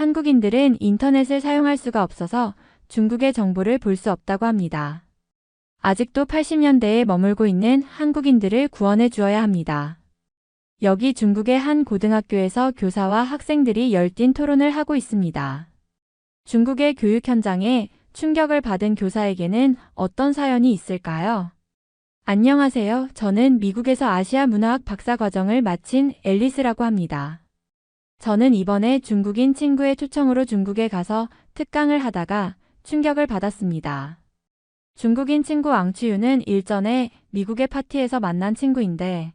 한국인들은 인터넷을 사용할 수가 없어서 중국의 정보를 볼 수 없다고 합니다. 아직도 80년대에 머물고 있는 한국인들을 구원해 주어야 합니다. 여기 중국의 한 고등학교에서 교사와 학생들이 열띤 토론을 하고 있습니다. 중국의 교육 현장에 충격을 받은 교사에게는 어떤 사연이 있을까요? 안녕하세요. 저는 미국에서 아시아 문화학 박사과정을 마친 앨리스라고 합니다. 저는 이번에 중국인 친구의 초청으로 중국에 가서 특강을 하다가 충격을 받았습니다. 중국인 친구 왕취유는 일전에 미국의 파티에서 만난 친구인데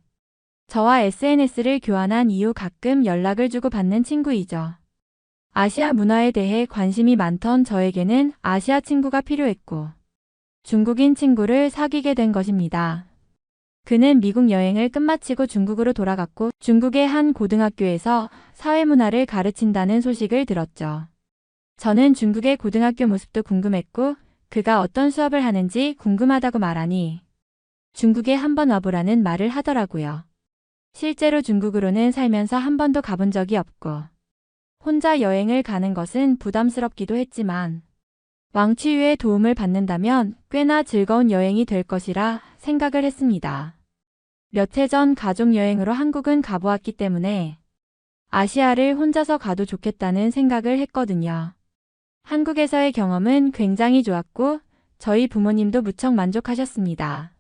저와 SNS를 교환한 이후 가끔 연락을 주고받는 친구이죠. 아시아 문화에 대해 관심이 많던 저에게는 아시아 친구가 필요했고 중국인 친구를 사귀게 된 것입니다. 그는 미국 여행을 끝마치고 중국으로 돌아갔고 중국의 한 고등학교에서 사회문화를 가르친다는 소식을 들었죠. 저는 중국의 고등학교 모습도 궁금했고 그가 어떤 수업을 하는지 궁금하다고 말하니 중국에 한번 와보라는 말을 하더라고요. 실제로 중국으로는 살면서 한 번도 가본 적이 없고 혼자 여행을 가는 것은 부담스럽기도 했지만 왕취유의 도움을 받는다면 꽤나 즐거운 여행이 될 것이라 생각을 했습니다. 몇 해 전 가족여행으로 한국은 가보았기 때문에 아시아를 혼자서 가도 좋겠다는 생각을 했거든요. 한국에서의 경험은 굉장히 좋았고 저희 부모님도 무척 만족하셨습니다.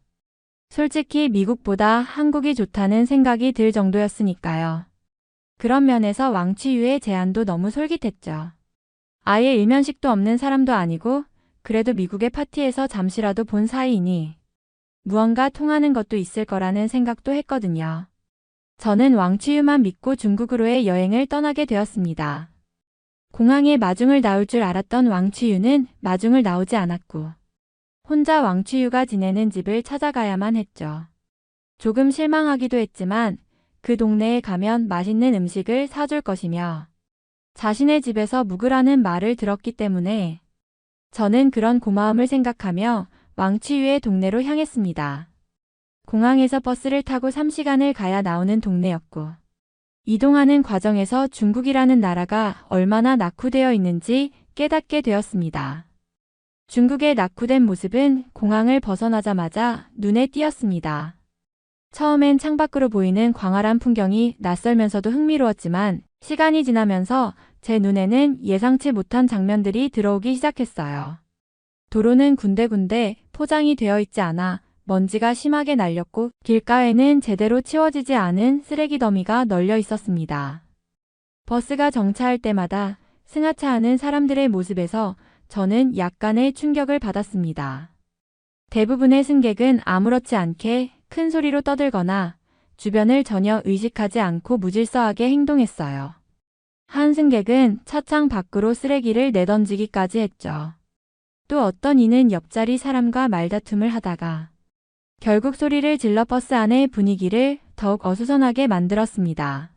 솔직히 미국보다 한국이 좋다는 생각이 들 정도였으니까요. 그런 면에서 왕취유의 제안도 너무 솔깃했죠. 아예 일면식도 없는 사람도 아니고 그래도 미국의 파티에서 잠시라도 본 사이이니 무언가 통하는 것도 있을 거라는 생각도 했거든요. 저는 왕취유만 믿고 중국으로의 여행을 떠나게 되었습니다. 공항에 마중을 나올 줄 알았던 왕취유는 마중을 나오지 않았고 혼자 왕취유가 지내는 집을 찾아가야만 했죠. 조금 실망하기도 했지만 그 동네에 가면 맛있는 음식을 사줄 것이며 자신의 집에서 묵으라는 말을 들었기 때문에 저는 그런 고마움을 생각하며 왕취유의 동네로 향했습니다. 공항에서 버스를 타고 3시간을 가야 나오는 동네였고 이동하는 과정에서 중국이라는 나라가 얼마나 낙후되어 있는지 깨닫게 되었습니다. 중국의 낙후된 모습은 공항을 벗어나자마자 눈에 띄었습니다. 처음엔 창밖으로 보이는 광활한 풍경이 낯설면서도 흥미로웠지만 시간이 지나면서 제 눈에는 예상치 못한 장면들이 들어오기 시작했어요. 도로는 군데군데 포장이 되어 있지 않아 먼지가 심하게 날렸고 길가에는 제대로 치워지지 않은 쓰레기 더미가 널려 있었습니다. 버스가 정차할 때마다 승하차하는 사람들의 모습에서 저는 약간의 충격을 받았습니다. 대부분의 승객은 아무렇지 않게 큰 소리로 떠들거나 주변을 전혀 의식하지 않고 무질서하게 행동했어요. 한 승객은 차창 밖으로 쓰레기를 내던지기까지 했죠. 또 어떤 이는 옆자리 사람과 말다툼을 하다가 결국 소리를 질러 버스 안의 분위기를 더욱 어수선하게 만들었습니다.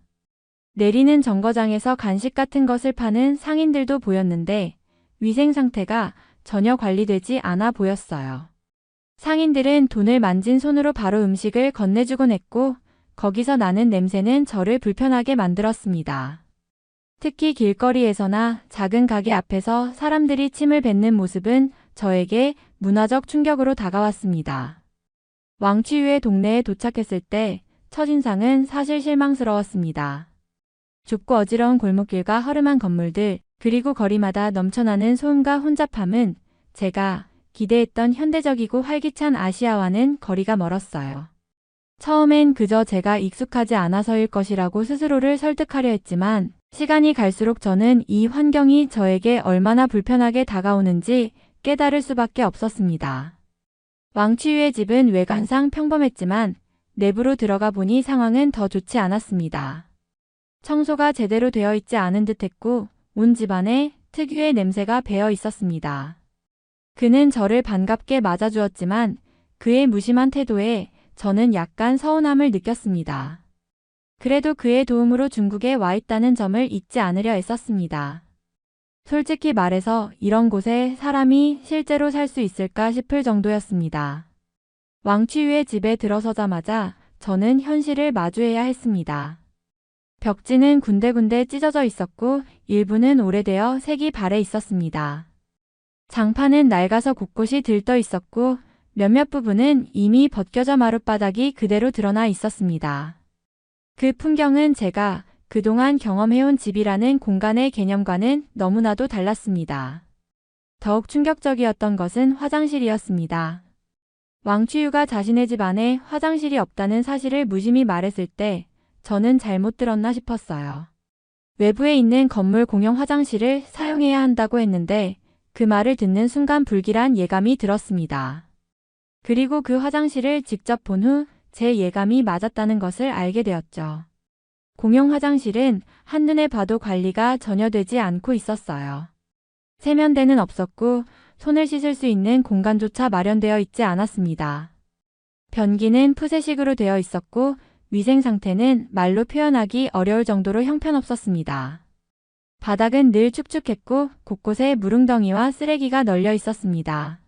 내리는 정거장에서 간식 같은 것을 파는 상인들도 보였는데 위생 상태가 전혀 관리되지 않아 보였어요. 상인들은 돈을 만진 손으로 바로 음식을 건네주곤 했고 거기서 나는 냄새는 저를 불편하게 만들었습니다. 특히 길거리에서나 작은 가게 앞에서 사람들이 침을 뱉는 모습은 저에게 문화적 충격으로 다가왔습니다. 왕취유의 동네에 도착했을 때 첫인상은 사실 실망스러웠습니다. 좁고 어지러운 골목길과 허름한 건물들, 그리고 거리마다 넘쳐나는 소음과 혼잡함은 제가 기대했던 현대적이고 활기찬 아시아와는 거리가 멀었어요. 처음엔 그저 제가 익숙하지 않아서일 것이라고 스스로를 설득하려 했지만 시간이 갈수록 저는 이 환경이 저에게 얼마나 불편하게 다가오는지 깨달을 수밖에 없었습니다. 왕취유의 집은 외관상 평범했지만 내부로 들어가 보니 상황은 더 좋지 않았습니다. 청소가 제대로 되어 있지 않은 듯했고 온 집안에 특유의 냄새가 배어 있었습니다. 그는 저를 반갑게 맞아주었지만 그의 무심한 태도에 저는 약간 서운함을 느꼈습니다. 그래도 그의 도움으로 중국에 와 있다는 점을 잊지 않으려 애썼습니다. 솔직히 말해서 이런 곳에 사람이 실제로 살 수 있을까 싶을 정도였습니다. 왕취유의 집에 들어서자마자 저는 현실을 마주해야 했습니다. 벽지는 군데군데 찢어져 있었고 일부는 오래되어 색이 발해 있었습니다. 장판은 낡아서 곳곳이 들떠 있었고 몇몇 부분은 이미 벗겨져 마룻바닥이 그대로 드러나 있었습니다. 그 풍경은 제가 그동안 경험해온 집이라는 공간의 개념과는 너무나도 달랐습니다. 더욱 충격적이었던 것은 화장실이었습니다. 왕취유가 자신의 집 안에 화장실이 없다는 사실을 무심히 말했을 때 저는 잘못 들었나 싶었어요. 외부에 있는 건물 공용 화장실을 사용해야 한다고 했는데 그 말을 듣는 순간 불길한 예감이 들었습니다. 그리고 그 화장실을 직접 본 후 제 예감이 맞았다는 것을 알게 되었죠. 공용 화장실은 한눈에 봐도 관리가 전혀 되지 않고 있었어요. 세면대는 없었고 손을 씻을 수 있는 공간조차 마련되어 있지 않았습니다. 변기는 푸세식으로 되어 있었고 위생 상태는 말로 표현하기 어려울 정도로 형편없었습니다. 바닥은 늘 축축했고 곳곳에 무릉덩이와 쓰레기가 널려 있었습니다.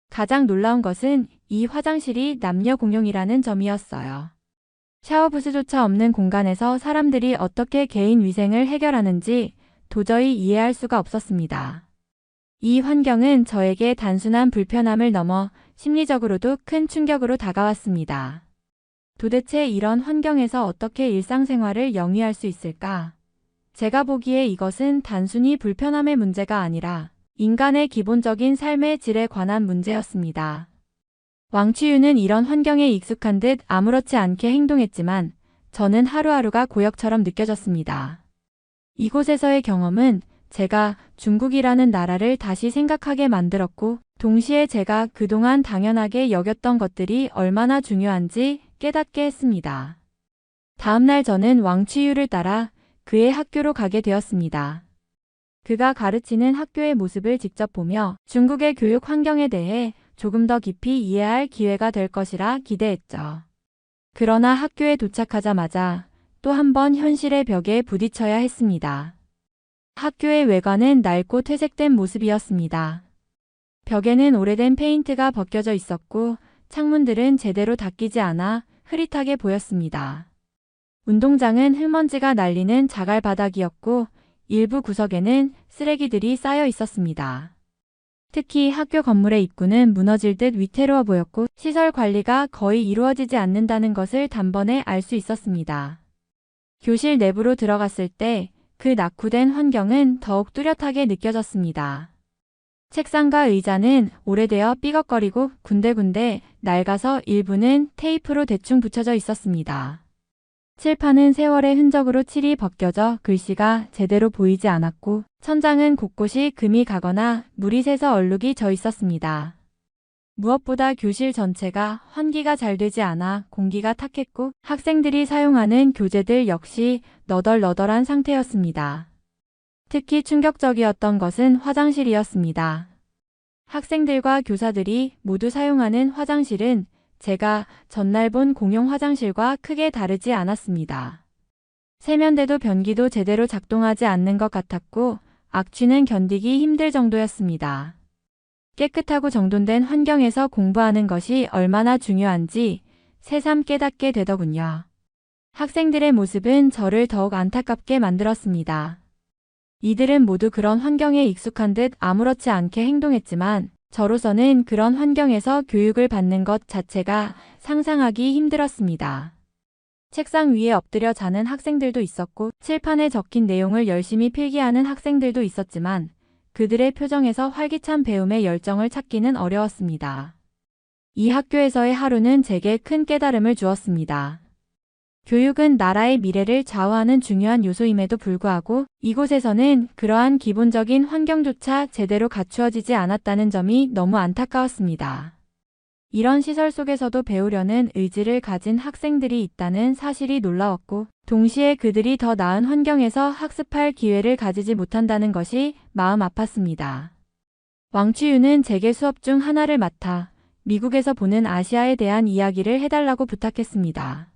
가장 놀라운 것은 이 화장실이 남녀 공용이라는 점이었어요. 샤워부스조차 없는 공간에서 사람들이 어떻게 개인 위생을 해결하는지 도저히 이해할 수가 없었습니다. 이 환경은 저에게 단순한 불편함을 넘어 심리적으로도 큰 충격으로 다가왔습니다. 도대체 이런 환경에서 어떻게 일상생활을 영위할 수 있을까? 제가 보기에 이것은 단순히 불편함의 문제가 아니라 인간의 기본적인 삶의 질에 관한 문제였습니다. 왕취유는 이런 환경에 익숙한 듯 아무렇지 않게 행동했지만 저는 하루하루가 고역처럼 느껴졌습니다. 이곳에서의 경험은 제가 중국이라는 나라를 다시 생각하게 만들었고 동시에 제가 그동안 당연하게 여겼던 것들이 얼마나 중요한지 깨닫게 했습니다. 다음날 저는 왕취유를 따라 그의 학교로 가게 되었습니다. 그가 가르치는 학교의 모습을 직접 보며 중국의 교육 환경에 대해 조금 더 깊이 이해할 기회가 될 것이라 기대했죠. 그러나 학교에 도착하자마자 또 한 번 현실의 벽에 부딪혀야 했습니다. 학교의 외관은 낡고 퇴색된 모습이었습니다. 벽에는 오래된 페인트가 벗겨져 있었고 창문들은 제대로 닫히지 않아 흐릿하게 보였습니다. 운동장은 흙먼지가 날리는 자갈 바닥이었고 일부 구석에는 쓰레기들이 쌓여 있었습니다. 특히 학교 건물의 입구는 무너질 듯 위태로워 보였고 시설 관리가 거의 이루어지지 않는다는 것을 단번에 알 수 있었습니다. 교실 내부로 들어갔을 때 그 낙후된 환경은 더욱 뚜렷하게 느껴졌습니다. 책상과 의자는 오래되어 삐걱거리고 군데군데 낡아서 일부는 테이프로 대충 붙여져 있었습니다. 칠판은 세월의 흔적으로 칠이 벗겨져 글씨가 제대로 보이지 않았고 천장은 곳곳이 금이 가거나 물이 새서 얼룩이 져 있었습니다. 무엇보다 교실 전체가 환기가 잘 되지 않아 공기가 탁했고 학생들이 사용하는 교재들 역시 너덜너덜한 상태였습니다. 특히 충격적이었던 것은 화장실이었습니다. 학생들과 교사들이 모두 사용하는 화장실은 제가 전날 본 공용 화장실과 크게 다르지 않았습니다. 세면대도 변기도 제대로 작동하지 않는 것 같았고 악취는 견디기 힘들 정도였습니다. 깨끗하고 정돈된 환경에서 공부하는 것이 얼마나 중요한지 새삼 깨닫게 되더군요. 학생들의 모습은 저를 더욱 안타깝게 만들었습니다. 이들은 모두 그런 환경에 익숙한 듯 아무렇지 않게 행동했지만 저로서는 그런 환경에서 교육을 받는 것 자체가 상상하기 힘들었습니다. 책상 위에 엎드려 자는 학생들도 있었고 칠판에 적힌 내용을 열심히 필기하는 학생들도 있었지만 그들의 표정에서 활기찬 배움의 열정을 찾기는 어려웠습니다. 이 학교에서의 하루는 제게 큰 깨달음을 주었습니다. 교육은 나라의 미래를 좌우하는 중요한 요소임에도 불구하고 이곳에서는 그러한 기본적인 환경조차 제대로 갖추어지지 않았다는 점이 너무 안타까웠습니다. 이런 시설 속에서도 배우려는 의지를 가진 학생들이 있다는 사실이 놀라웠고 동시에 그들이 더 나은 환경에서 학습할 기회를 가지지 못한다는 것이 마음 아팠습니다. 왕취유는 제게 수업 중 하나를 맡아 미국에서 보는 아시아에 대한 이야기를 해달라고 부탁했습니다.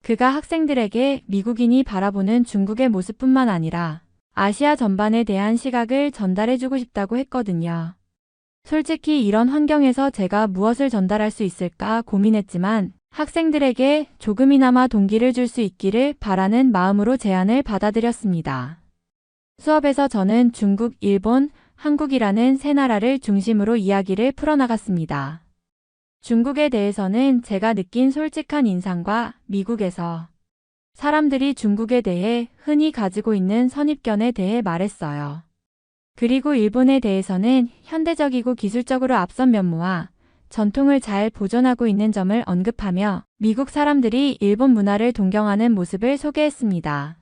그가 학생들에게 미국인이 바라보는 중국의 모습뿐만 아니라 아시아 전반에 대한 시각을 전달해주고 싶다고 했거든요. 솔직히 이런 환경에서 제가 무엇을 전달할 수 있을까 고민했지만 학생들에게 조금이나마 동기를 줄 수 있기를 바라는 마음으로 제안을 받아들였습니다. 수업에서 저는 중국, 일본, 한국이라는 세 나라를 중심으로 이야기를 풀어나갔습니다. 중국에 대해서는 제가 느낀 솔직한 인상과 미국에서 사람들이 중국에 대해 흔히 가지고 있는 선입견에 대해 말했어요. 그리고 일본에 대해서는 현대적이고 기술적으로 앞선 면모와 전통을 잘 보존하고 있는 점을 언급하며 미국 사람들이 일본 문화를 동경하는 모습을 소개했습니다.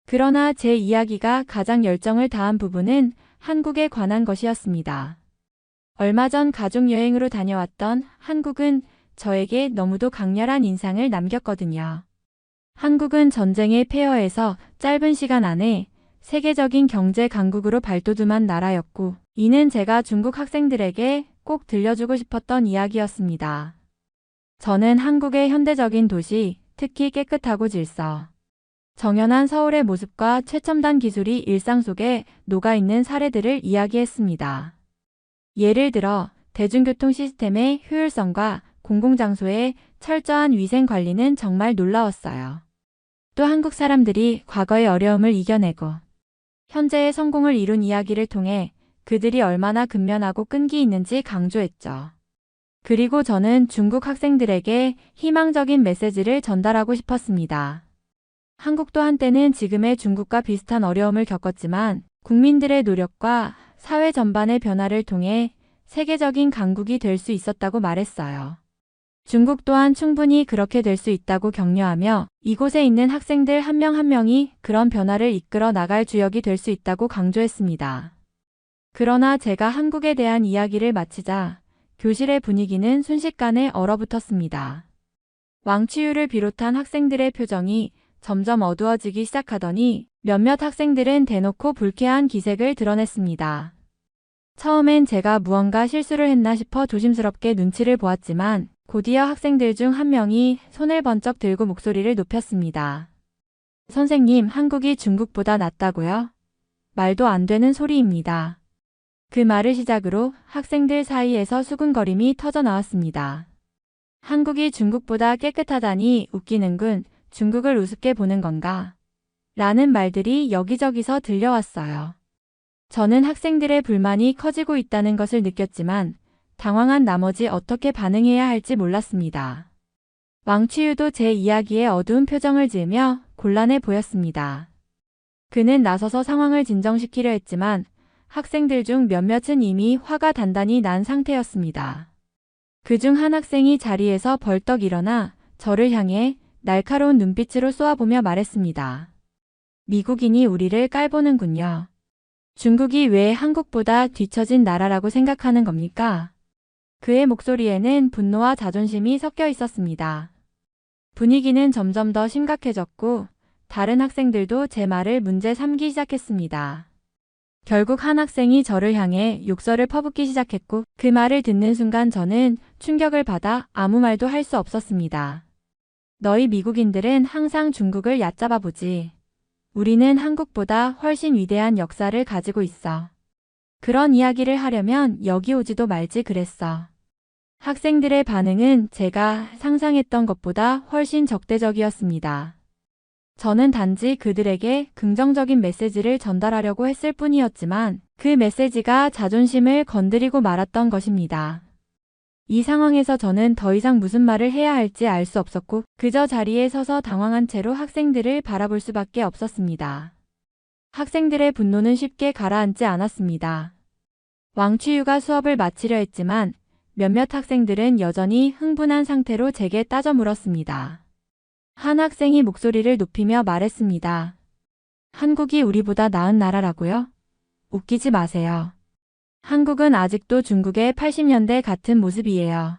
그러나 제 이야기가 가장 열정을 다한 부분은 한국에 관한 것이었습니다. 얼마 전 가족여행으로 다녀왔던 한국은 저에게 너무도 강렬한 인상을 남겼거든요. 한국은 전쟁의 폐허에서 짧은 시간 안에 세계적인 경제 강국으로 발돋움한 나라였고, 이는 제가 중국 학생들에게 꼭 들려주고 싶었던 이야기였습니다. 저는 한국의 현대적인 도시, 특히 깨끗하고 질서 정연한 서울의 모습과 최첨단 기술이 일상 속에 녹아있는 사례들을 이야기했습니다. 예를 들어 대중교통 시스템의 효율성과 공공장소의 철저한 위생 관리는 정말 놀라웠어요. 또 한국 사람들이 과거의 어려움을 이겨내고 현재의 성공을 이룬 이야기를 통해 그들이 얼마나 근면하고 끈기 있는지 강조했죠. 그리고 저는 중국 학생들에게 희망적인 메시지를 전달하고 싶었습니다. 한국도 한때는 지금의 중국과 비슷한 어려움을 겪었지만 국민들의 노력과 사회 전반의 변화를 통해 세계적인 강국이 될 수 있었다고 말했어요. 중국 또한 충분히 그렇게 될 수 있다고 격려하며 이곳에 있는 학생들 한 명 한 명이 그런 변화를 이끌어 나갈 주역이 될 수 있다고 강조했습니다. 그러나 제가 한국에 대한 이야기를 마치자 교실의 분위기는 순식간에 얼어붙었습니다. 왕치유를 비롯한 학생들의 표정이 점점 어두워지기 시작하더니 몇몇 학생들은 대놓고 불쾌한 기색을 드러냈습니다. 처음엔 제가 무언가 실수를 했나 싶어 조심스럽게 눈치를 보았지만 곧이어 학생들 중 한 명이 손을 번쩍 들고 목소리를 높였습니다. 선생님, 한국이 중국보다 낫다고요? 말도 안 되는 소리입니다. 그 말을 시작으로 학생들 사이에서 수군거림이 터져 나왔습니다. 한국이 중국보다 깨끗하다니 웃기는군. 중국을 우습게 보는 건가? 라는 말들이 여기저기서 들려왔어요. 저는 학생들의 불만이 커지고 있다는 것을 느꼈지만 당황한 나머지 어떻게 반응해야 할지 몰랐습니다. 왕치유도 제 이야기에 어두운 표정을 지으며 곤란해 보였습니다. 그는 나서서 상황을 진정시키려 했지만 학생들 중 몇몇은 이미 화가 단단히 난 상태였습니다. 그중 한 학생이 자리에서 벌떡 일어나 저를 향해 날카로운 눈빛으로 쏘아보며 말했습니다. 미국인이 우리를 깔보는군요. 중국이 왜 한국보다 뒤처진 나라라고 생각하는 겁니까? 그의 목소리에는 분노와 자존심이 섞여 있었습니다. 분위기는 점점 더 심각해졌고 다른 학생들도 제 말을 문제 삼기 시작했습니다. 결국 한 학생이 저를 향해 욕설을 퍼붓기 시작했고 그 말을 듣는 순간 저는 충격을 받아 아무 말도 할 수 없었습니다. 너희 미국인들은 항상 중국을 얕잡아 보지. 우리는 한국보다 훨씬 위대한 역사를 가지고 있어. 그런 이야기를 하려면 여기 오지도 말지 그랬어. 학생들의 반응은 제가 상상했던 것보다 훨씬 적대적이었습니다. 저는 단지 그들에게 긍정적인 메시지를 전달하려고 했을 뿐이었지만 그 메시지가 자존심을 건드리고 말았던 것입니다. 이 상황에서 저는 더 이상 무슨 말을 해야 할지 알 수 없었고 그저 자리에 서서 당황한 채로 학생들을 바라볼 수밖에 없었습니다. 학생들의 분노는 쉽게 가라앉지 않았습니다. 왕치유가 수업을 마치려 했지만 몇몇 학생들은 여전히 흥분한 상태로 제게 따져 물었습니다. 한 학생이 목소리를 높이며 말했습니다. 한국이 우리보다 나은 나라라고요? 웃기지 마세요. 한국은 아직도 중국의 80년대 같은 모습이에요.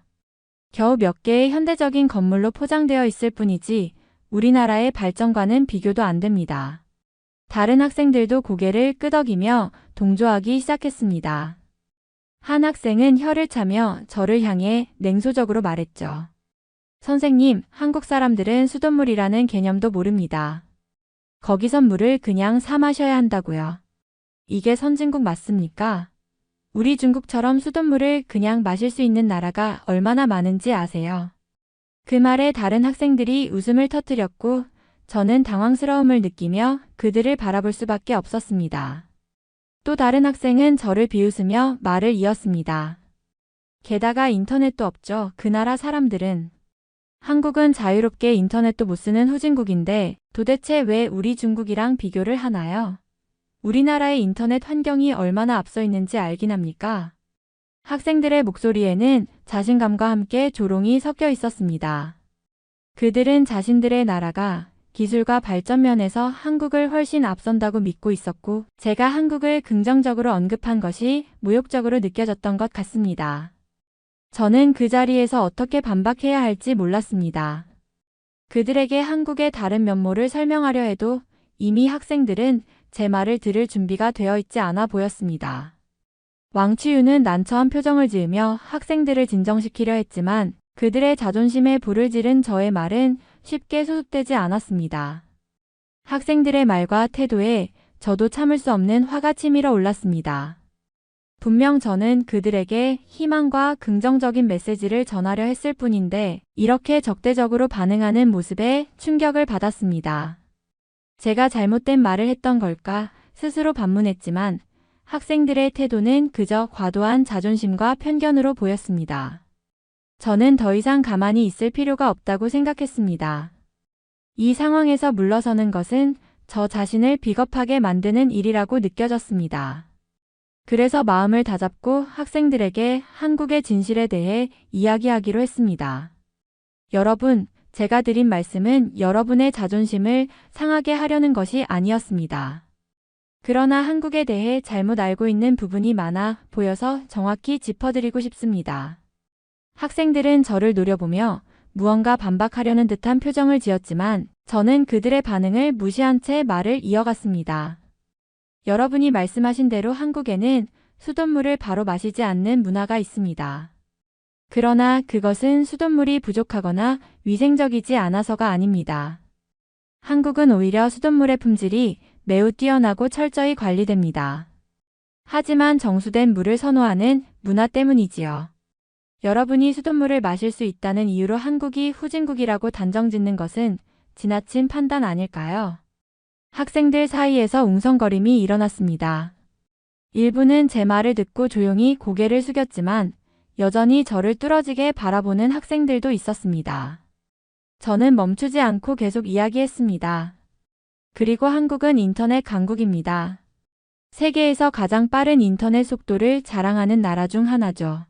겨우 몇 개의 현대적인 건물로 포장되어 있을 뿐이지 우리나라의 발전과는 비교도 안 됩니다. 다른 학생들도 고개를 끄덕이며 동조하기 시작했습니다. 한 학생은 혀를 차며 저를 향해 냉소적으로 말했죠. 선생님, 한국 사람들은 수돗물이라는 개념도 모릅니다. 거기선 물을 그냥 사 마셔야 한다고요. 이게 선진국 맞습니까? 우리 중국처럼 수돗물을 그냥 마실 수 있는 나라가 얼마나 많은지 아세요? 그 말에 다른 학생들이 웃음을 터뜨렸고 저는 당황스러움을 느끼며 그들을 바라볼 수밖에 없었습니다. 또 다른 학생은 저를 비웃으며 말을 이었습니다. 게다가 인터넷도 없죠. 그 나라 사람들은. 한국은 자유롭게 인터넷도 못 쓰는 후진국인데 도대체 왜 우리 중국이랑 비교를 하나요? 우리나라의 인터넷 환경이 얼마나 앞서 있는지 알긴 합니까? 학생들의 목소리에는 자신감과 함께 조롱이 섞여 있었습니다. 그들은 자신들의 나라가 기술과 발전 면에서 한국을 훨씬 앞선다고 믿고 있었고 제가 한국을 긍정적으로 언급한 것이 모욕적으로 느껴졌던 것 같습니다. 저는 그 자리에서 어떻게 반박해야 할지 몰랐습니다. 그들에게 한국의 다른 면모를 설명하려 해도 이미 학생들은 제 말을 들을 준비가 되어 있지 않아 보였습니다. 왕치유는 난처한 표정을 지으며 학생들을 진정시키려 했지만 그들의 자존심에 불을 지른 저의 말은 쉽게 수습되지 않았습니다. 학생들의 말과 태도에 저도 참을 수 없는 화가 치밀어 올랐습니다. 분명 저는 그들에게 희망과 긍정적인 메시지를 전하려 했을 뿐인데 이렇게 적대적으로 반응하는 모습에 충격을 받았습니다. 제가 잘못된 말을 했던 걸까 스스로 반문했지만 학생들의 태도는 그저 과도한 자존심과 편견으로 보였습니다. 저는 더 이상 가만히 있을 필요가 없다고 생각했습니다. 이 상황에서 물러서는 것은 저 자신을 비겁하게 만드는 일이라고 느껴졌습니다. 그래서 마음을 다잡고 학생들에게 한국의 진실에 대해 이야기하기로 했습니다. 여러분, 제가 드린 말씀은 여러분의 자존심을 상하게 하려는 것이 아니었습니다. 그러나 한국에 대해 잘못 알고 있는 부분이 많아 보여서 정확히 짚어드리고 싶습니다. 학생들은 저를 노려보며 무언가 반박하려는 듯한 표정을 지었지만 저는 그들의 반응을 무시한 채 말을 이어갔습니다. 여러분이 말씀하신 대로 한국에는 수돗물을 바로 마시지 않는 문화가 있습니다. 그러나 그것은 수돗물이 부족하거나 위생적이지 않아서가 아닙니다. 한국은 오히려 수돗물의 품질이 매우 뛰어나고 철저히 관리됩니다. 하지만 정수된 물을 선호하는 문화 때문이지요. 여러분이 수돗물을 마실 수 있다는 이유로 한국이 후진국이라고 단정짓는 것은 지나친 판단 아닐까요? 학생들 사이에서 웅성거림이 일어났습니다. 일부는 제 말을 듣고 조용히 고개를 숙였지만 여전히 저를 뚫어지게 바라보는 학생들도 있었습니다. 저는 멈추지 않고 계속 이야기했습니다. 그리고 한국은 인터넷 강국입니다. 세계에서 가장 빠른 인터넷 속도를 자랑하는 나라 중 하나죠.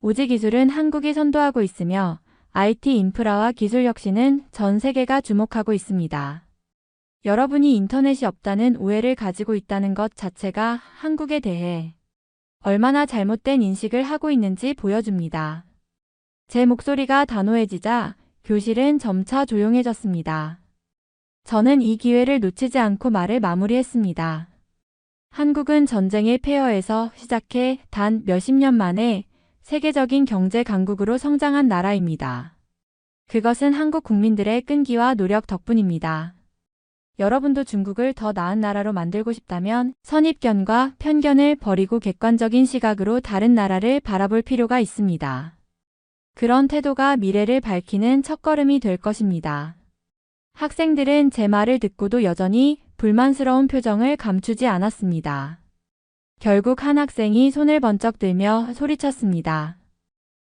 오지 기술은 한국이 선도하고 있으며 IT 인프라와 기술 혁신은 전 세계가 주목하고 있습니다. 여러분이 인터넷이 없다는 오해를 가지고 있다는 것 자체가 한국에 대해 얼마나 잘못된 인식을 하고 있는지 보여줍니다. 제 목소리가 단호해지자 교실은 점차 조용해졌습니다. 저는 이 기회를 놓치지 않고 말을 마무리했습니다. 한국은 전쟁의 폐허에서 시작해 단 몇십 년 만에 세계적인 경제 강국으로 성장한 나라입니다. 그것은 한국 국민들의 끈기와 노력 덕분입니다. 여러분도 중국을 더 나은 나라로 만들고 싶다면 선입견과 편견을 버리고 객관적인 시각으로 다른 나라를 바라볼 필요가 있습니다. 그런 태도가 미래를 밝히는 첫걸음이 될 것입니다. 학생들은 제 말을 듣고도 여전히 불만스러운 표정을 감추지 않았습니다. 결국 한 학생이 손을 번쩍 들며 소리쳤습니다.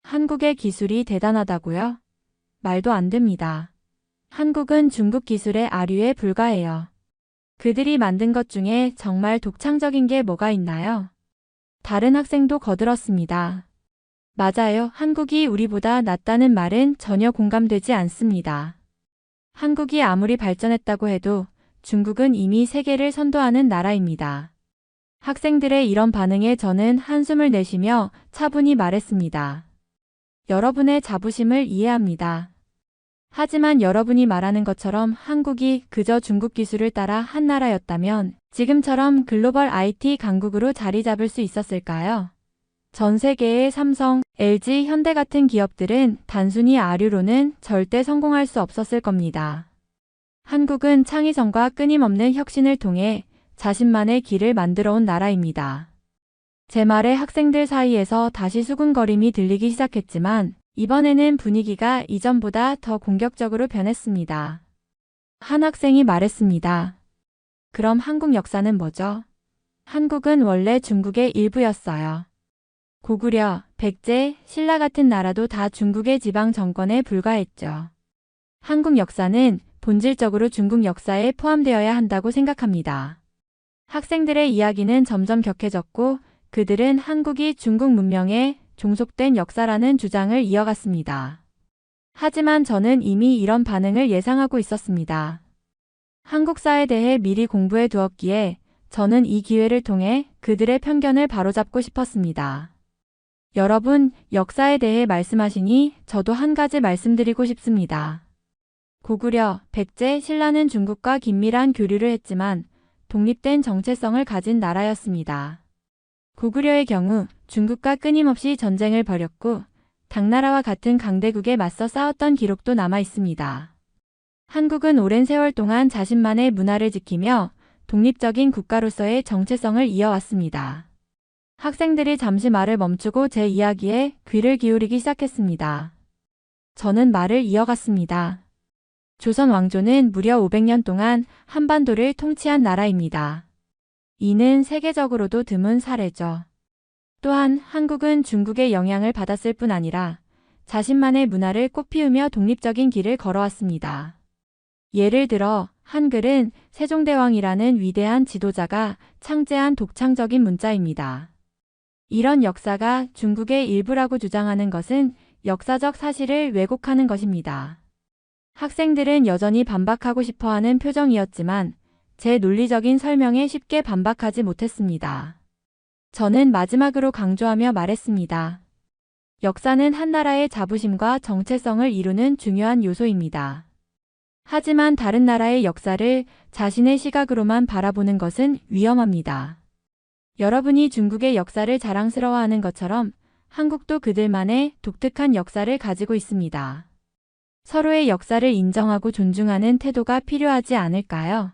한국의 기술이 대단하다고요? 말도 안 됩니다. 한국은 중국 기술의 아류에 불과해요. 그들이 만든 것 중에 정말 독창적인 게 뭐가 있나요? 다른 학생도 거들었습니다. 맞아요. 한국이 우리보다 낫다는 말은 전혀 공감되지 않습니다. 한국이 아무리 발전했다고 해도 중국은 이미 세계를 선도하는 나라입니다. 학생들의 이런 반응에 저는 한숨을 내쉬며 차분히 말했습니다. 여러분의 자부심을 이해합니다. 하지만 여러분이 말하는 것처럼 한국이 그저 중국 기술을 따라 한 나라였다면 지금처럼 글로벌 IT 강국으로 자리 잡을 수 있었을까요? 전 세계의 삼성, LG, 현대 같은 기업들은 단순히 아류로는 절대 성공할 수 없었을 겁니다. 한국은 창의성과 끊임없는 혁신을 통해 자신만의 길을 만들어 온 나라입니다. 제 말에 학생들 사이에서 다시 수군거림이 들리기 시작했지만 이번에는 분위기가 이전보다 더 공격적으로 변했습니다. 한 학생이 말했습니다. 그럼 한국 역사는 뭐죠? 한국은 원래 중국의 일부였어요. 고구려, 백제, 신라 같은 나라도 다 중국의 지방 정권에 불과했죠. 한국 역사는 본질적으로 중국 역사에 포함되어야 한다고 생각합니다. 학생들의 이야기는 점점 격해졌고 그들은 한국이 중국 문명에 종속된 역사라는 주장을 이어갔습니다. 하지만 저는 이미 이런 반응을 예상하고 있었습니다. 한국사에 대해 미리 공부해 두었기에 저는 이 기회를 통해 그들의 편견을 바로잡고 싶었습니다. 여러분, 역사에 대해 말씀하시니 저도 한 가지 말씀드리고 싶습니다. 고구려, 백제, 신라는 중국과 긴밀한 교류를 했지만 독립된 정체성을 가진 나라였습니다. 고구려의 경우 중국과 끊임없이 전쟁을 벌였고 당나라와 같은 강대국에 맞서 싸웠던 기록도 남아 있습니다. 한국은 오랜 세월 동안 자신만의 문화를 지키며 독립적인 국가로서의 정체성을 이어왔습니다. 학생들이 잠시 말을 멈추고 제 이야기에 귀를 기울이기 시작했습니다. 저는 말을 이어갔습니다. 조선 왕조는 무려 500년 동안 한반도를 통치한 나라입니다. 이는 세계적으로도 드문 사례죠. 또한 한국은 중국의 영향을 받았을 뿐 아니라 자신만의 문화를 꽃피우며 독립적인 길을 걸어왔습니다. 예를 들어 한글은 세종대왕이라는 위대한 지도자가 창제한 독창적인 문자입니다. 이런 역사가 중국의 일부라고 주장하는 것은 역사적 사실을 왜곡하는 것입니다. 학생들은 여전히 반박하고 싶어하는 표정이었지만 제 논리적인 설명에 쉽게 반박하지 못했습니다. 저는 마지막으로 강조하며 말했습니다. 역사는 한 나라의 자부심과 정체성을 이루는 중요한 요소입니다. 하지만 다른 나라의 역사를 자신의 시각으로만 바라보는 것은 위험합니다. 여러분이 중국의 역사를 자랑스러워하는 것처럼 한국도 그들만의 독특한 역사를 가지고 있습니다. 서로의 역사를 인정하고 존중하는 태도가 필요하지 않을까요?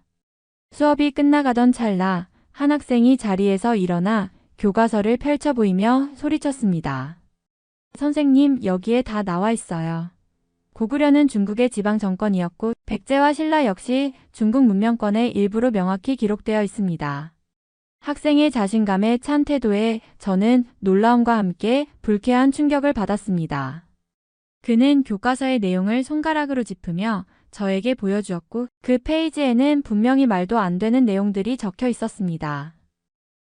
수업이 끝나가던 찰나 한 학생이 자리에서 일어나 교과서를 펼쳐 보이며 소리쳤습니다. 선생님, 여기에 다 나와 있어요. 고구려는 중국의 지방 정권이었고 백제와 신라 역시 중국 문명권의 일부로 명확히 기록되어 있습니다. 학생의 자신감에 찬 태도에 저는 놀라움과 함께 불쾌한 충격을 받았습니다. 그는 교과서의 내용을 손가락으로 짚으며 저에게 보여주었고 그 페이지에는 분명히 말도 안 되는 내용들이 적혀 있었습니다.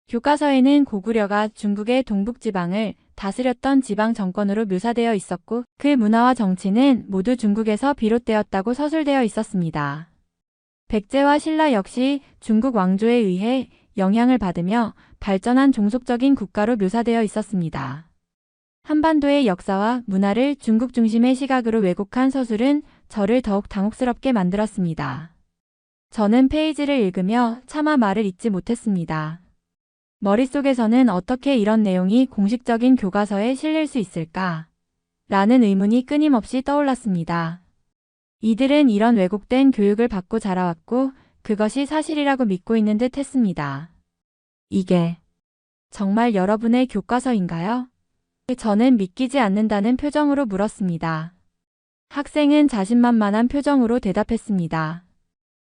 교과서에는 고구려가 중국의 동북지방을 다스렸던 지방 정권으로 묘사되어 있었고 그 문화와 정치는 모두 중국에서 비롯되었다고 서술되어 있었습니다. 백제와 신라 역시 중국 왕조에 의해 영향을 받으며 발전한 종속적인 국가로 묘사되어 있었습니다. 한반도의 역사와 문화를 중국 중심의 시각으로 왜곡한 서술은 저를 더욱 당혹스럽게 만들었습니다. 저는 페이지를 읽으며 차마 말을 잇지 못했습니다. 머릿속에서는 어떻게 이런 내용이 공식적인 교과서에 실릴 수 있을까? 라는 의문이 끊임없이 떠올랐습니다. 이들은 이런 왜곡된 교육을 받고 자라왔고 그것이 사실이라고 믿고 있는 듯 했습니다. 이게 정말 여러분의 교과서인가요? 저는 믿기지 않는다는 표정으로 물었습니다. 학생은 자신만만한 표정으로 대답했습니다.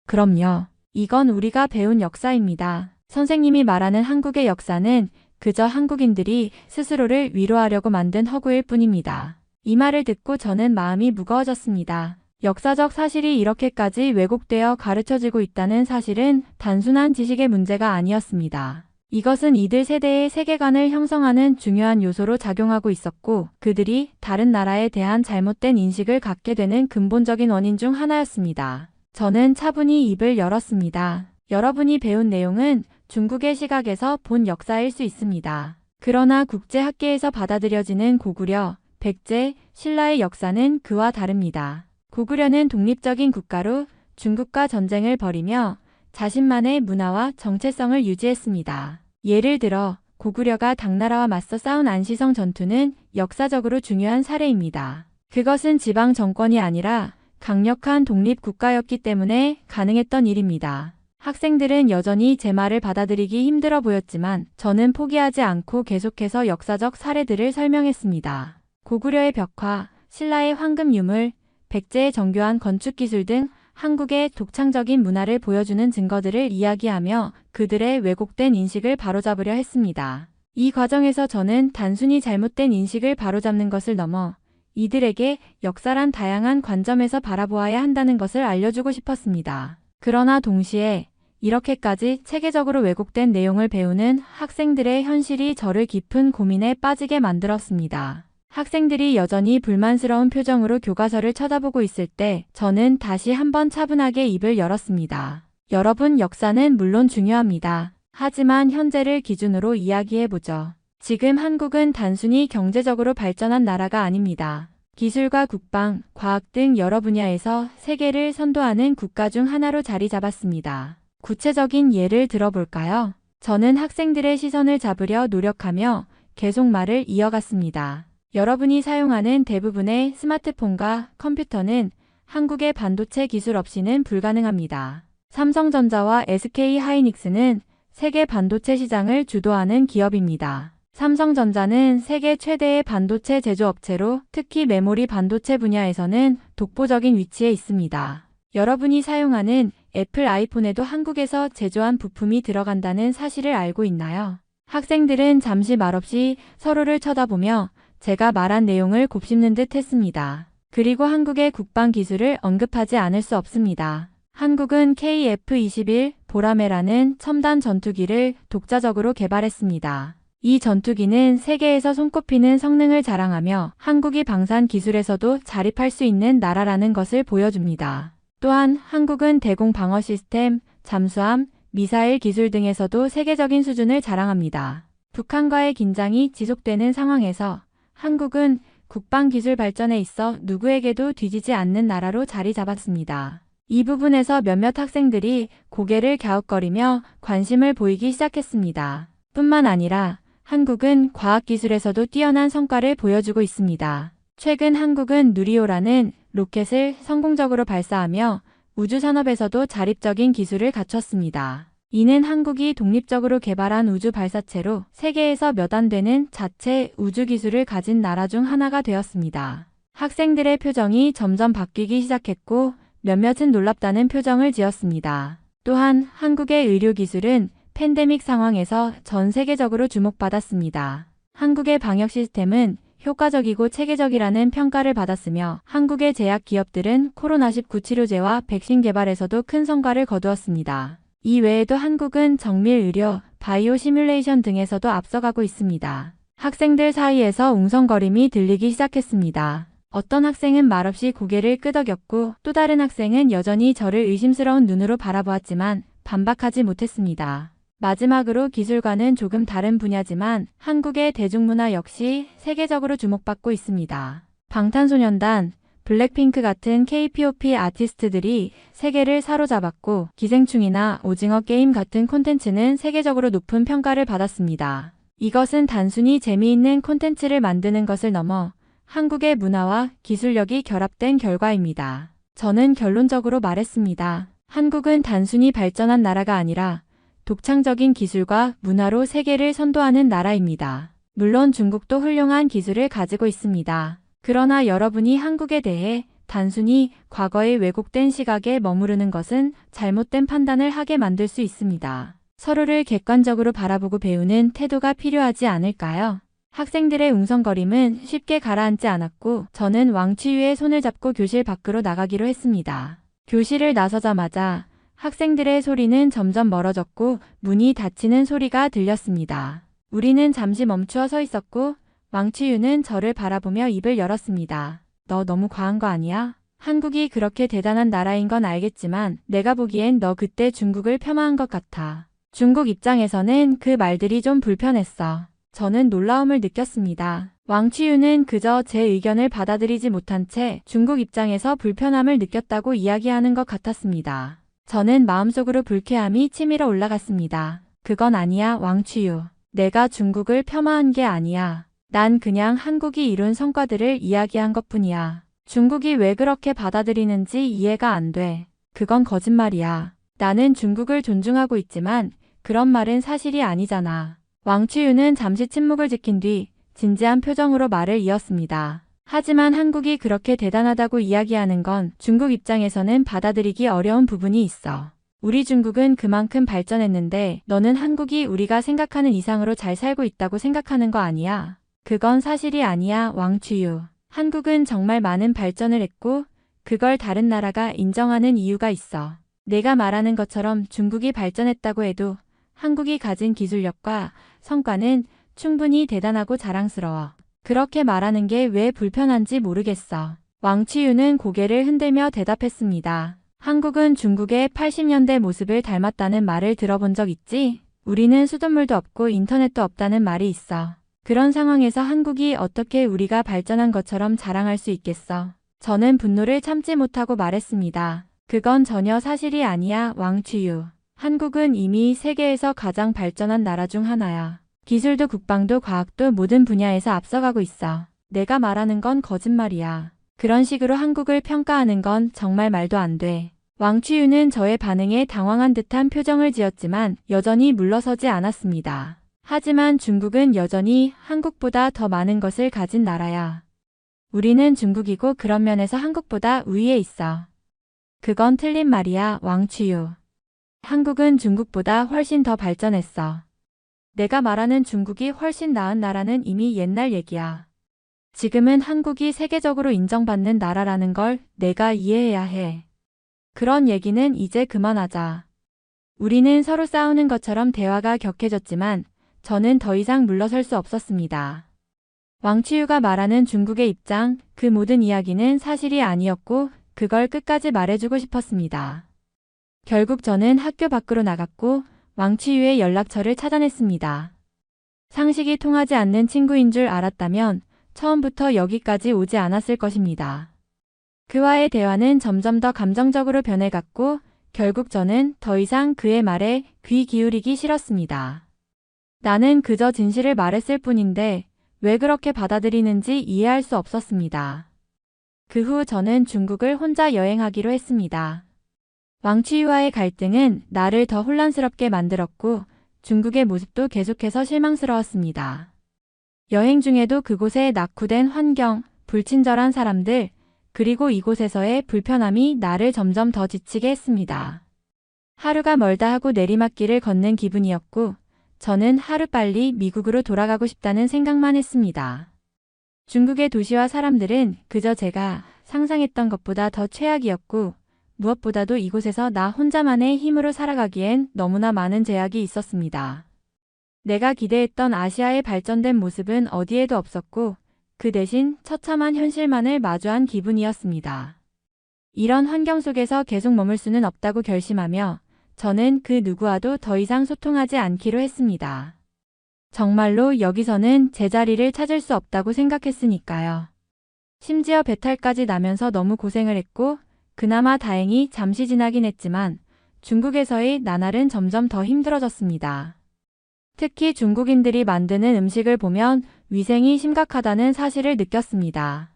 그럼요. 이건 우리가 배운 역사입니다. 선생님이 말하는 한국의 역사는 그저 한국인들이 스스로를 위로하려고 만든 허구일 뿐입니다. 이 말을 듣고 저는 마음이 무거워졌습니다. 역사적 사실이 이렇게까지 왜곡되어 가르쳐지고 있다는 사실은 단순한 지식의 문제가 아니었습니다. 이것은 이들 세대의 세계관을 형성하는 중요한 요소로 작용하고 있었고 그들이 다른 나라에 대한 잘못된 인식을 갖게 되는 근본적인 원인 중 하나였습니다. 저는 차분히 입을 열었습니다. 여러분이 배운 내용은 중국의 시각에서 본 역사일 수 있습니다. 그러나 국제학계에서 받아들여지는 고구려, 백제, 신라의 역사는 그와 다릅니다. 고구려는 독립적인 국가로 중국과 전쟁을 벌이며 자신만의 문화와 정체성을 유지했습니다. 예를 들어 고구려가 당나라와 맞서 싸운 안시성 전투는 역사적으로 중요한 사례입니다. 그것은 지방 정권이 아니라 강력한 독립 국가였기 때문에 가능했던 일입니다. 학생들은 여전히 제 말을 받아들이기 힘들어 보였지만 저는 포기하지 않고 계속해서 역사적 사례들을 설명했습니다. 고구려의 벽화, 신라의 황금 유물, 백제의 정교한 건축 기술 등 한국의 독창적인 문화를 보여주는 증거들을 이야기하며 그들의 왜곡된 인식을 바로잡으려 했습니다. 이 과정에서 저는 단순히 잘못된 인식을 바로잡는 것을 넘어 이들에게 역사란 다양한 관점에서 바라보아야 한다는 것을 알려주고 싶었습니다. 그러나 동시에 이렇게까지 체계적으로 왜곡된 내용을 배우는 학생들의 현실이 저를 깊은 고민에 빠지게 만들었습니다. 학생들이 여전히 불만스러운 표정으로 교과서를 쳐다보고 있을 때 저는 다시 한번 차분하게 입을 열었습니다. 여러분, 역사는 물론 중요합니다. 하지만 현재를 기준으로 이야기해보죠. 지금 한국은 단순히 경제적으로 발전한 나라가 아닙니다. 기술과 국방, 과학 등 여러 분야에서 세계를 선도하는 국가 중 하나로 자리 잡았습니다. 구체적인 예를 들어볼까요? 저는 학생들의 시선을 잡으려 노력하며 계속 말을 이어갔습니다. 여러분이 사용하는 대부분의 스마트폰과 컴퓨터는 한국의 반도체 기술 없이는 불가능합니다. 삼성전자와 SK하이닉스는 세계 반도체 시장을 주도하는 기업입니다. 삼성전자는 세계 최대의 반도체 제조업체로 특히 메모리 반도체 분야에서는 독보적인 위치에 있습니다. 여러분이 사용하는 애플 아이폰에도 한국에서 제조한 부품이 들어간다는 사실을 알고 있나요? 학생들은 잠시 말없이 서로를 쳐다보며 제가 말한 내용을 곱씹는 듯 했습니다. 그리고 한국의 국방 기술을 언급하지 않을 수 없습니다. 한국은 KF-21 보라매라는 첨단 전투기를 독자적으로 개발했습니다. 이 전투기는 세계에서 손꼽히는 성능을 자랑하며 한국이 방산 기술에서도 자립할 수 있는 나라라는 것을 보여줍니다. 또한 한국은 대공 방어 시스템, 잠수함, 미사일 기술 등에서도 세계적인 수준을 자랑합니다. 북한과의 긴장이 지속되는 상황에서 한국은 국방기술 발전에 있어 누구에게도 뒤지지 않는 나라로 자리 잡았습니다. 이 부분에서 몇몇 학생들이 고개를 갸웃거리며 관심을 보이기 시작했습니다. 뿐만 아니라 한국은 과학기술에서도 뛰어난 성과를 보여주고 있습니다. 최근 한국은 누리호라는 로켓을 성공적으로 발사하며 우주산업에서도 자립적인 기술을 갖췄습니다. 이는 한국이 독립적으로 개발한 우주 발사체로 세계에서 몇 안 되는 자체 우주 기술을 가진 나라 중 하나가 되었습니다. 학생들의 표정이 점점 바뀌기 시작했고 몇몇은 놀랍다는 표정을 지었습니다. 또한 한국의 의료기술은 팬데믹 상황에서 전 세계적으로 주목받았습니다. 한국의 방역 시스템은 효과적이고 체계적이라는 평가를 받았으며 한국의 제약 기업들은 코로나19 치료제와 백신 개발에서도 큰 성과를 거두었습니다. 이 외에도 한국은 정밀 의료, 바이오 시뮬레이션 등에서도 앞서가고 있습니다. 학생들 사이에서 웅성거림이 들리기 시작했습니다. 어떤 학생은 말없이 고개를 끄덕였고 또 다른 학생은 여전히 저를 의심스러운 눈으로 바라보았지만 반박하지 못했습니다. 마지막으로 기술과는 조금 다른 분야지만 한국의 대중문화 역시 세계적으로 주목받고 있습니다. 방탄소년단, 블랙핑크 같은 K-POP 아티스트들이 세계를 사로잡았고 기생충이나 오징어 게임 같은 콘텐츠는 세계적으로 높은 평가를 받았습니다. 이것은 단순히 재미있는 콘텐츠를 만드는 것을 넘어 한국의 문화와 기술력이 결합된 결과입니다. 저는 결론적으로 말했습니다. 한국은 단순히 발전한 나라가 아니라 독창적인 기술과 문화로 세계를 선도하는 나라입니다. 물론 중국도 훌륭한 기술을 가지고 있습니다. 그러나 여러분이 한국에 대해 단순히 과거의 왜곡된 시각에 머무르는 것은 잘못된 판단을 하게 만들 수 있습니다. 서로를 객관적으로 바라보고 배우는 태도가 필요하지 않을까요? 학생들의 웅성거림은 쉽게 가라앉지 않았고 저는 왕치유의 손을 잡고 교실 밖으로 나가기로 했습니다. 교실을 나서자마자 학생들의 소리는 점점 멀어졌고 문이 닫히는 소리가 들렸습니다. 우리는 잠시 멈추어 서 있었고 왕치유는 저를 바라보며 입을 열었습니다. 너 너무 과한 거 아니야? 한국이 그렇게 대단한 나라인 건 알겠지만 내가 보기엔 너 그때 중국을 폄하한 것 같아. 중국 입장에서는 그 말들이 좀 불편했어. 저는 놀라움을 느꼈습니다. 왕치유는 그저 제 의견을 받아들이지 못한 채 중국 입장에서 불편함을 느꼈다고 이야기하는 것 같았습니다. 저는 마음속으로 불쾌함이 치밀어 올라갔습니다. 그건 아니야, 왕치유. 내가 중국을 폄하한 게 아니야. 난 그냥 한국이 이룬 성과들을 이야기한 것뿐이야. 중국이 왜 그렇게 받아들이는지 이해가 안 돼. 그건 거짓말이야. 나는 중국을 존중하고 있지만 그런 말은 사실이 아니잖아. 왕치유는 잠시 침묵을 지킨 뒤 진지한 표정으로 말을 이었습니다. 하지만 한국이 그렇게 대단하다고 이야기하는 건 중국 입장에서는 받아들이기 어려운 부분이 있어. 우리 중국은 그만큼 발전했는데 너는 한국이 우리가 생각하는 이상으로 잘 살고 있다고 생각하는 거 아니야? 그건 사실이 아니야, 왕취유. 한국은 정말 많은 발전을 했고 그걸 다른 나라가 인정하는 이유가 있어. 내가 말하는 것처럼 중국이 발전했다고 해도 한국이 가진 기술력과 성과는 충분히 대단하고 자랑스러워. 그렇게 말하는 게 왜 불편한지 모르겠어. 왕취유는 고개를 흔들며 대답했습니다. 한국은 중국의 80년대 모습을 닮았다는 말을 들어본 적 있지? 우리는 수돗물도 없고 인터넷도 없다는 말이 있어. 그런 상황에서 한국이 어떻게 우리가 발전한 것처럼 자랑할 수 있겠어? 저는 분노를 참지 못하고 말했습니다. 그건 전혀 사실이 아니야, 왕취유. 한국은 이미 세계에서 가장 발전한 나라 중 하나야. 기술도 국방도 과학도 모든 분야에서 앞서가고 있어. 내가 말하는 건 거짓말이야. 그런 식으로 한국을 평가하는 건 정말 말도 안 돼. 왕취유는 저의 반응에 당황한 듯한 표정을 지었지만 여전히 물러서지 않았습니다. 하지만 중국은 여전히 한국보다 더 많은 것을 가진 나라야. 우리는 중국이고 그런 면에서 한국보다 우위에 있어. 그건 틀린 말이야, 왕취유. 한국은 중국보다 훨씬 더 발전했어. 내가 말하는 중국이 훨씬 나은 나라는 이미 옛날 얘기야. 지금은 한국이 세계적으로 인정받는 나라라는 걸 내가 이해해야 해. 그런 얘기는 이제 그만하자. 우리는 서로 싸우는 것처럼 대화가 격해졌지만 저는 더 이상 물러설 수 없었습니다. 왕취유가 말하는 중국의 입장, 그 모든 이야기는 사실이 아니었고 그걸 끝까지 말해주고 싶었습니다. 결국 저는 학교 밖으로 나갔고 왕취유의 연락처를 차단했습니다. 상식이 통하지 않는 친구인 줄 알았다면 처음부터 여기까지 오지 않았을 것입니다. 그와의 대화는 점점 더 감정적으로 변해갔고 결국 저는 더 이상 그의 말에 귀 기울이기 싫었습니다. 나는 그저 진실을 말했을 뿐인데 왜 그렇게 받아들이는지 이해할 수 없었습니다. 그 후 저는 중국을 혼자 여행하기로 했습니다. 왕취유와의 갈등은 나를 더 혼란스럽게 만들었고 중국의 모습도 계속해서 실망스러웠습니다. 여행 중에도 그곳의 낙후된 환경, 불친절한 사람들, 그리고 이곳에서의 불편함이 나를 점점 더 지치게 했습니다. 하루가 멀다 하고 내리막길을 걷는 기분이었고 저는 하루빨리 미국으로 돌아가고 싶다는 생각만 했습니다. 중국의 도시와 사람들은 그저 제가 상상했던 것보다 더 최악이었고 무엇보다도 이곳에서 나 혼자만의 힘으로 살아가기엔 너무나 많은 제약이 있었습니다. 내가 기대했던 아시아의 발전된 모습은 어디에도 없었고 그 대신 처참한 현실만을 마주한 기분이었습니다. 이런 환경 속에서 계속 머물 수는 없다고 결심하며 저는 그 누구와도 더 이상 소통하지 않기로 했습니다. 정말로 여기서는 제자리를 찾을 수 없다고 생각했으니까요. 심지어 배탈까지 나면서 너무 고생을 했고 그나마 다행히 잠시 지나긴 했지만 중국에서의 나날은 점점 더 힘들어졌습니다. 특히 중국인들이 만드는 음식을 보면 위생이 심각하다는 사실을 느꼈습니다.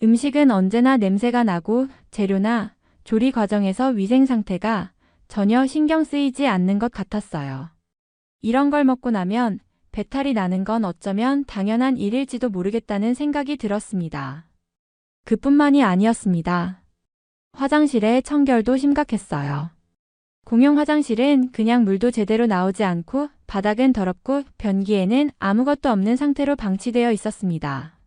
음식은 언제나 냄새가 나고 재료나 조리 과정에서 위생 상태가 전혀 신경 쓰이지 않는 것 같았어요. 이런 걸 먹고 나면 배탈이 나는 건 어쩌면 당연한 일일지도 모르겠다는 생각이 들었습니다. 그뿐만이 아니었습니다. 화장실의 청결도 심각했어요. 공용 화장실은 그냥 물도 제대로 나오지 않고 바닥은 더럽고 변기에는 아무것도 없는 상태로 방치되어 있었습니다.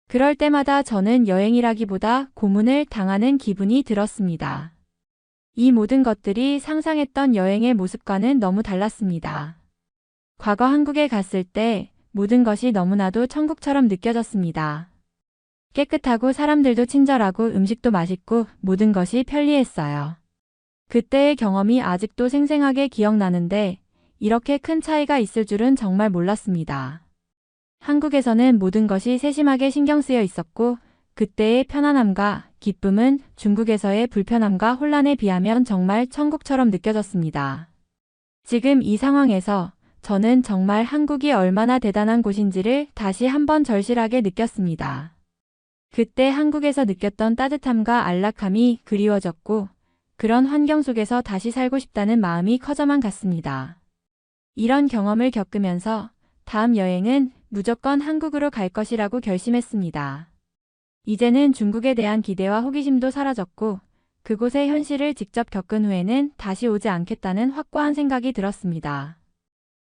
그럴 때마다 저는 여행이라기보다 고문을 당하는 기분이 들었습니다. 이 모든 것들이 상상했던 여행의 모습과는 너무 달랐습니다. 과거 한국에 갔을 때 모든 것이 너무나도 천국처럼 느껴졌습니다. 깨끗하고 사람들도 친절하고 음식도 맛있고 모든 것이 편리했어요. 그때의 경험이 아직도 생생하게 기억나는데 이렇게 큰 차이가 있을 줄은 정말 몰랐습니다. 한국에서는 모든 것이 세심하게 신경 쓰여 있었고 그때의 편안함과 기쁨은 중국에서의 불편함과 혼란에 비하면 정말 천국처럼 느껴졌습니다. 지금 이 상황에서 저는 정말 한국이 얼마나 대단한 곳인지를 다시 한번 절실하게 느꼈습니다. 그때 한국에서 느꼈던 따뜻함과 안락함이 그리워졌고 그런 환경 속에서 다시 살고 싶다는 마음이 커져만 갔습니다. 이런 경험을 겪으면서 다음 여행은 무조건 한국으로 갈 것이라고 결심했습니다. 이제는 중국에 대한 기대와 호기심도 사라졌고 그곳의 현실을 직접 겪은 후에는 다시 오지 않겠다는 확고한 생각이 들었습니다.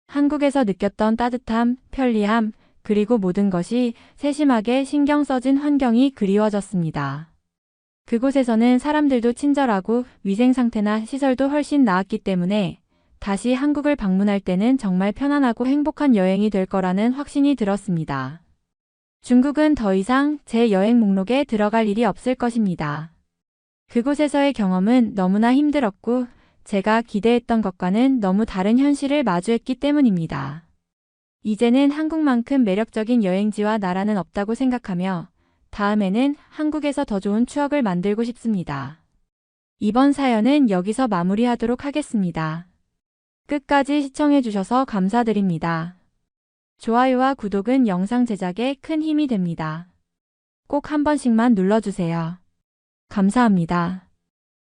한국에서 느꼈던 따뜻함, 편리함, 그리고 모든 것이 세심하게 신경 써진 환경이 그리워졌습니다. 그곳에서는 사람들도 친절하고 위생 상태나 시설도 훨씬 나았기 때문에 다시 한국을 방문할 때는 정말 편안하고 행복한 여행이 될 거라는 확신이 들었습니다. 중국은 더 이상 제 여행 목록에 들어갈 일이 없을 것입니다. 그곳에서의 경험은 너무나 힘들었고 제가 기대했던 것과는 너무 다른 현실을 마주했기 때문입니다. 이제는 한국만큼 매력적인 여행지와 나라는 없다고 생각하며 다음에는 한국에서 더 좋은 추억을 만들고 싶습니다. 이번 사연은 여기서 마무리하도록 하겠습니다. 끝까지 시청해주셔서 감사드립니다. 좋아요와 구독은 영상 제작에 큰 힘이 됩니다. 꼭 한 번씩만 눌러주세요. 감사합니다.